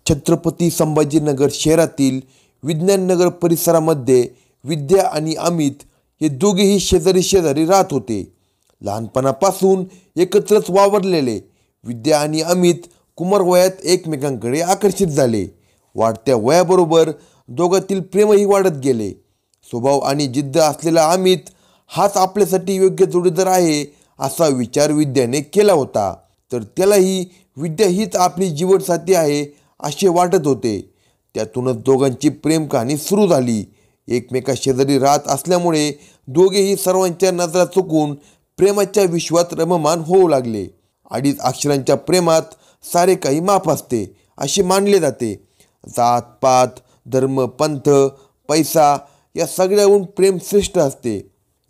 छत्रपती संभाजीनगर शहरातील विज्ञाननगर परिसरामध्ये विद्या आणि अमित हे दोघेही शेजारी शेजारी राहत होते. लहानपणापासून एकत्रच वावरलेले विद्या आणि अमित कुमार वयात एकमेकांकडे आकर्षित झाले. वाढत्या वयाबरोबर दोघांतील प्रेमही वाढत गेले. स्वभाव आणि जिद्द असलेला अमित हाच आपल्यासाठी योग्य जोडीदार आहे असा विचार विद्याने केला होता. तर त्यालाही विद्या हीच आपली जीवनसाथी आहे असे वाटत होते. त्यातूनच दोघांची प्रेम कहाणी सुरू झाली. एकमेका शेजारी राहत असल्यामुळे दोघेही सर्वांच्या नजरा चुकून प्रेमाच्या विश्वात रममाण होऊ लागले. 2.5 अक्षरांच्या प्रेमात सारे काही माफ असते असे मानले जाते. जात पात धर्म पंथ पैसा या सगळ्याहून प्रेम श्रेष्ठ असते.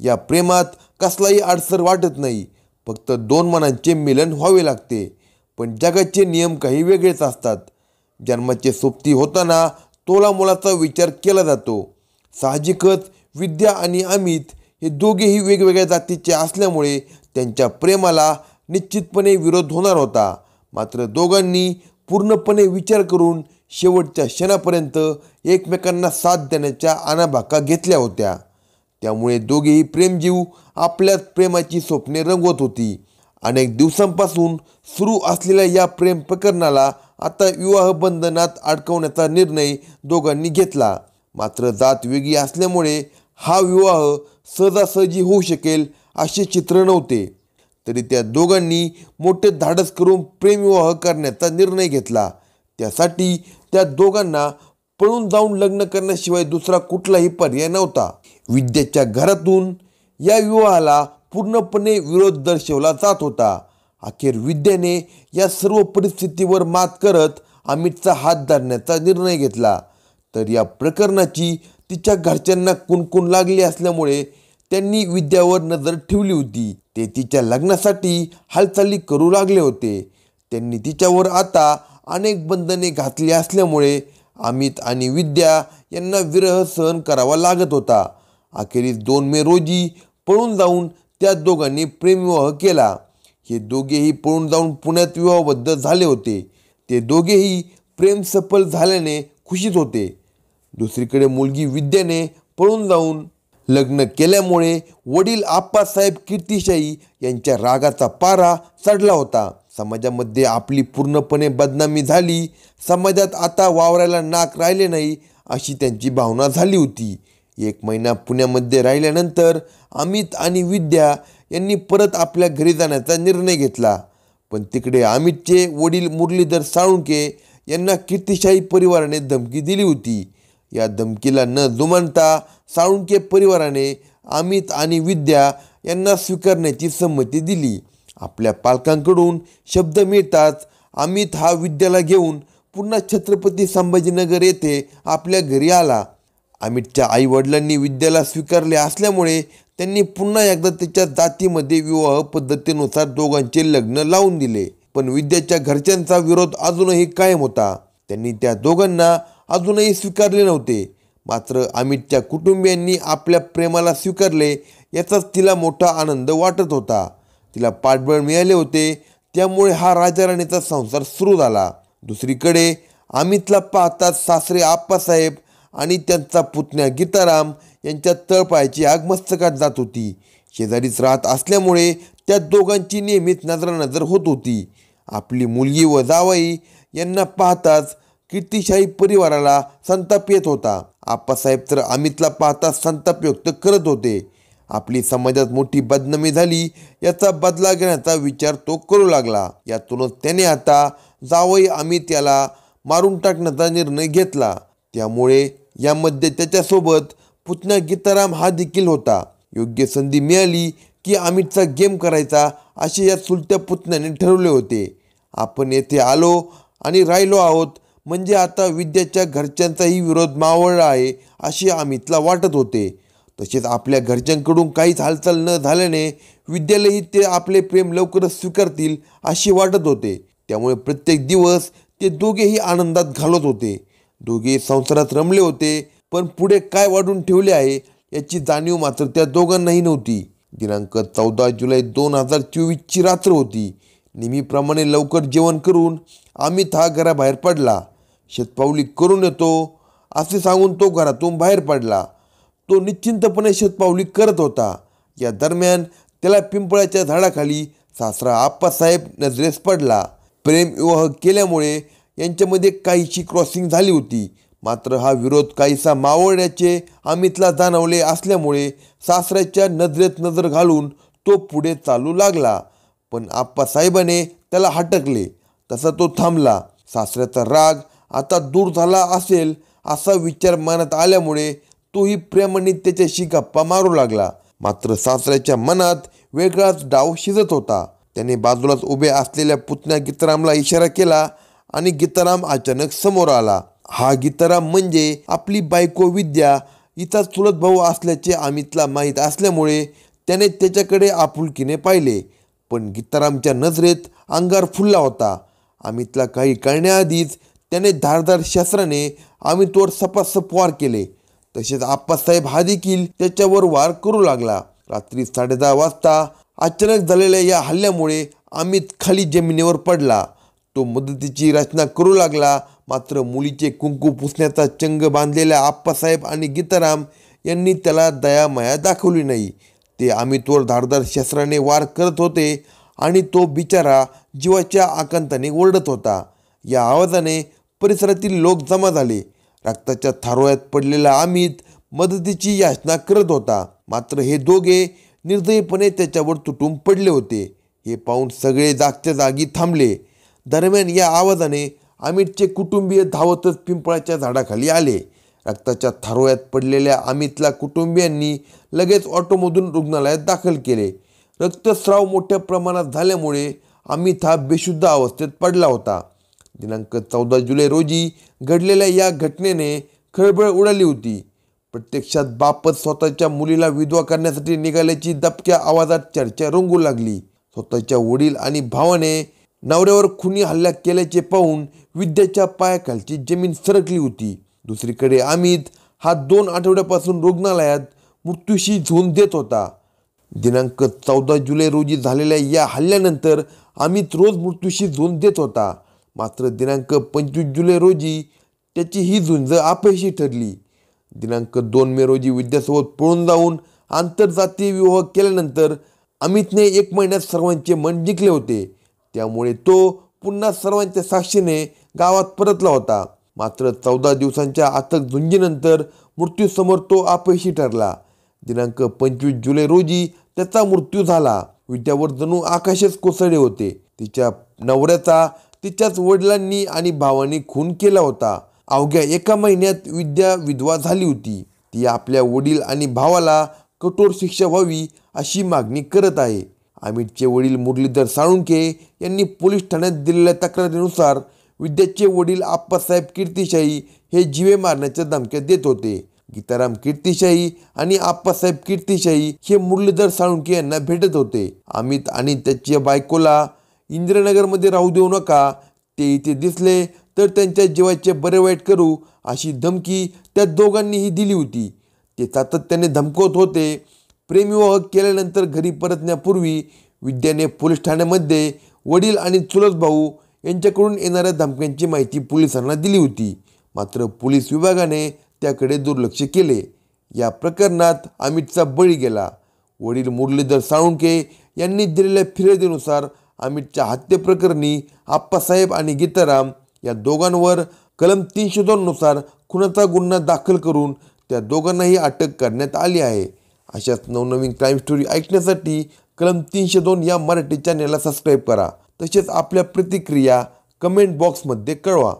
या प्रेमात कसलाही अडसर वाटत नाही. फक्त 2 मनांचे मिलन व्हावे लागते. पण जगाचे नियम काही वेगळेच असतात. जन्माचे सोबती होताना तोलामोलाचा विचार केला जातो. साहजिकच विद्या आणि अमित हे दोघेही वेगवेगळ्या जातीचे असल्यामुळे त्यांच्या प्रेमाला निश्चितपणे विरोध होणार होता. मात्र दोघांनी पूर्णपणे विचार करून शेवटच्या क्षणापर्यंत एकमेकांना साथ देण्याच्या आणाभाका घेतल्या होत्या. त्यामुळे दोघेही प्रेमजीव आपल्याच प्रेमाची स्वप्ने रंगवत होती. अनेक दिवसांपासून सुरू असलेल्या या प्रेम प्रकरणाला आता विवाह बंधनात अडकवण्याचा निर्णय दोघांनी घेतला. मात्र जात वेगळी असल्यामुळे हा विवाह सहजासहजी होऊ शकेल असे चित्र नव्हते. तरी त्या दोघांनी मोठे धाडस करून प्रेमविवाह करण्याचा निर्णय घेतला. त्यासाठी त्या दोघांना पळून जाऊन लग्न करण्याशिवाय दुसरा कुठलाही पर्याय नव्हता. विद्याच्या घरातून या विवाहाला पूर्णपणे विरोध दर्शवला जात होता. अखेर विद्याने या सर्व परिस्थितीवर मात करत अमितचा हात धरण्याचा निर्णय घेतला. तर या प्रकरणाची तिच्या घरच्यांना कुणकुण लागली असल्यामुळे त्यांनी विद्यावर नजर ठेवली होती. ते तिच्या लग्नासाठी हालचाली करू लागले होते. त्यांनी तिच्यावर आता अनेक बंधने घातली असल्यामुळे अमित आणि विद्या यांना विरह सहन करावा लागत होता. अखेरीस 2 मे रोजी पळून जाऊन त्या दोघांनी प्रेमविवाह केला. हे दोघेही पळून जाऊन पुण्यात विवाहबद्ध झाले होते. ते दोघेही प्रेम सफल झाल्याने खुशीत होते. दुसरीकडे मुलगी विद्याने पळून जाऊन लग्न केल्यामुळे वडील आप्पासाहेब कीर्तिशाही यांच्या रागाचा पारा चढला होता. समाजामध्ये आपली पूर्णपणे बदनामी झाली. समाजात आता वावरायला नाक राहिले नाही अशी त्यांची भावना झाली होती. 1 महिना पुण्यामध्ये राहिल्यानंतर अमित आणि विद्या यांनी परत आपल्या घरी जाण्याचा निर्णय घेतला. पण तिकडे अमितचे वडील मुरलीधर साळुंके यांना कीर्तिशाही परिवाराने धमकी दिली होती. या धमकीला न जुमानता साळुंके परिवाराने अमित आणि विद्या यांना स्वीकारण्याची संमती दिली. आपल्या पालकांकडून शब्द मिळताच अमित हा विद्याला घेऊन पुन्हा छत्रपती संभाजीनगर येथे आपल्या घरी आला. अमितच्या आईवडिलांनी विद्याला स्वीकारले असल्यामुळे त्यांनी पुन्हा एकदा त्याच्या जातीमध्ये विवाह पद्धतीनुसार दोघांचे लग्न लावून दिले. पण विद्याच्या घरच्यांचा विरोध अजूनही कायम होता. त्यांनी त्या दोघांना अजूनही स्वीकारले नव्हते. मात्र अमितच्या कुटुंबियांनी आपल्या प्रेमाला स्वीकारले याचाच तिला मोठा आनंद वाटत होता. तिला पाठबळ मिळाले होते. त्यामुळे हा राजाराणीचा संसार सुरू झाला. दुसरीकडे अमितला पाहताच सासरे आप्पासाहेब आणि त्यांचा पुतण्या गीताराम यांच्या तळपायाची आग मस्तकात जात होती. शेजारीच राहत असल्यामुळे त्या दोघांची नेहमीच नजरानजर होत होती. आपली मुलगी व जावई यांना पाहताच कीर्तिशाही परिवाराला संताप येत होता. आप्पासाहेब तर अमितला पाहताच संताप व्यक्त करत होते. आपली समाजात मोठी बदनामी झाली याचा बदला घेण्याचा विचार तो करू लागला. यातूनच त्याने आता जावई अमित याला मारून टाकण्याचा निर्णय घेतला. त्यामुळे यामध्ये त्याच्यासोबत पुतण्या गीताराम हा देखील होता. योग्य संधी मिळाली की अमितचा गेम करायचा असे या चुलत्या पुतण्याने ठरवले होते. आपण येथे आलो आणि राहिलो आहोत म्हणजे आता विद्याच्या घरच्यांचाही विरोध मावळला आहे असे अमितला वाटत होते. तसेच आपल्या घरच्यांकडून काहीच हालचाल न झाल्याने विद्यालाही ते आपले प्रेम लवकरच स्वीकारतील असे वाटत होते. त्यामुळे प्रत्येक दिवस ते दोघेही आनंदात घालत होते. दोघे संसारात रमले होते. पण पुढे काय वाढून ठेवले आहे याची जाणीव मात्र त्या दोघांनाही नव्हती. दिनांक 14 जुलै 2024ची रात्र होती. नेहमीप्रमाणे लवकर जेवण करून अमित हा घराबाहेर पडला. शतपावली करून येतो असे सांगून तो घरातून बाहेर पडला. तो निश्चिंतपणे शतपावली करत होता. या दरम्यान त्याला पिंपळाच्या झाडाखाली सासरा आप्पासाहेब नजरेस पडला. प्रेमविवाह केल्यामुळे यांच्यामध्ये काहीशी क्रॉसिंग झाली होती. मात्र हा विरोध काहीसा मावळण्याचे अमितला जाणवले असल्यामुळे सासऱ्याच्या नजरेत नजर घालून तो पुढे चालू लागला. पण आप्पासाहेबाने त्याला हटकले. तसा तो थांबला. सासऱ्याचा राग आता दूर झाला असेल असा विचार मनात आल्यामुळे तोही प्रेमाने त्याच्याशी गप्पा मारू लागला. मात्र सासऱ्याच्या मनात वेगळाच डाव शिजत होता. त्याने बाजूलाच उभे असलेल्या पुतण्या गीतारामला इशारा केला आणि गीताराम अचानक समोर आला. हा गीताराम म्हणजे आपली बायको विद्या हिचा चुलत भाऊ असल्याचे अमितला माहीत असल्यामुळे त्याने त्याच्याकडे आपुलकीने पाहिले. पण गीतारामच्या नजरेत अंगार फुलला होता. अमितला काही कळण्याआधीच त्याने धारदार शस्त्राने अमितवर सपासप वार केले. तसेच आप्पासाहेब हा देखील त्याच्यावर वार करू लागला. रात्री 10:30 वाजता अचानक झालेल्या या हल्ल्यामुळे अमित खाली जमिनीवर पडला. तो मदतीची रचना करू लागला. मात्र मुलीचे कुंकू पुसण्याचा चंग बांधलेल्या आप्पासाहेब आणि गीताराम यांनी त्याला दयामाया दाखवली नाही. ते अमितवर धारदार शस्त्राने वार करत होते आणि तो बिचारा जीवाच्या आकांताने ओरडत होता. या आवाजाने परिसरातील लोक जमा झाले. रक्ताच्या थारोळ्यात पडलेला अमित मदतीची याचना करत होता. मात्र हे दोघे निर्दयीपणे त्याच्यावर तुटून पडले होते. हे पाहून सगळे जागच्या जागी थांबले. दरम्यान या आवाजाने अमितचे कुटुंबीय धावतच पिंपळाच्या झाडाखाली आले. रक्ताच्या थारोळ्यात पडलेल्या अमितला कुटुंबियांनी लगेच ऑटोमधून रुग्णालयात दाखल केले. रक्तस्राव मोठ्या प्रमाणात झाल्यामुळे अमित हा बेशुद्ध अवस्थेत पडला होता. दिनांक 14 जुलै रोजी घडलेल्या या घटनेने खळबळ उडाली होती. प्रत्यक्षात बापच स्वतःच्या मुलीला विधवा करण्यासाठी निघाल्याची दबक्या आवाजात चर्चा रंगू लागली. स्वतःच्या वडील आणि भावाने नवऱ्यावर खुनी हल्ला केल्याचे पाहून विद्याच्या पायाखालची जमीन सरकली होती. दुसरीकडे अमित हा 2 आठवड्यापासून रुग्णालयात मृत्यूशी झुंज देत होता. दिनांक 14 जुलै रोजी झालेल्या या हल्ल्यानंतर अमित रोज मृत्यूशी झुंज देत होता. मात्र दिनांक 25 जुलै रोजी त्याची ही झुंज अपयशी ठरली. दिनांक 2 मे रोजी विद्यासोबत पळून जाऊन आंतरजातीय विवाह केल्यानंतर अमितने 1 महिन्यात सर्वांचे मन जिंकले होते. त्यामुळे तो पुन्हा सर्वांच्या साक्षीने गावात परतला होता. मात्र 14 दिवसांच्या अथक झुंजीनंतर मृत्यूसमोर तो अपयशी ठरला. दिनांक 25 जुलै रोजी त्याचा मृत्यू झाला. विद्यावर जणू आकाशच कोसळले होते. तिच्या नवऱ्याचा तिच्याच वडिलांनी आणि भावांनी खून केला होता. अवघ्या 1 महिन्यात विद्या विधवा झाली होती. ती आपल्या वडील आणि भावाला कठोर शिक्षा व्हावी अशी मागणी करत आहे. अमितचे वडील मुरलीधर साळुंखे यांनी पोलीस ठाण्यात दिलेल्या तक्रारीनुसार विद्याचे वडील आप्पासाहेब कीर्तिशाही हे जीवे मारण्याच्या धमक्या देत होते. गीताराम कीर्तिशाही आणि आप्पासाहेब कीर्तिशाही हे मुरलीधर साळुंखे यांना भेटत होते. अमित आणि त्याच्या बायकोला इंदिरानगरमध्ये राहू देऊ नका, ते इथे दिसले तर त्यांच्या जीवाचे बरे वाईट करू अशी धमकी त्या दोघांनीही दिली होती. ते सातत्याने धमकवत होते. प्रेमविवाह केल्यानंतर घरी परतण्यापूर्वी विद्याने पोलीस ठाण्यामध्ये वडील आणि चुलत भाऊ यांच्याकडून येणाऱ्या धमक्यांची माहिती पोलिसांना दिली होती. मात्र पोलीस विभागाने त्याकडे दुर्लक्ष केले. या प्रकरणात अमितचा बळी गेला. वडील मुरलीधर साळुंखे यांनी दिलेल्या फिर्यादीनुसार अमितच्या हत्येप्रकरणी आप्पासाहेब आणि गीताराम या दोघांवर कलम 302 नुसार खुनाचा गुन्हा दाखल करून त्या दोघांनाही अटक करण्यात आली आहे. अशाच नवनवीन क्राईम स्टोरी ऐकण्यासाठी कलम 302 या मराठी चॅनेलला सबस्क्राईब करा. तसेच आपल्या प्रतिक्रिया कमेंट बॉक्समध्ये कळवा.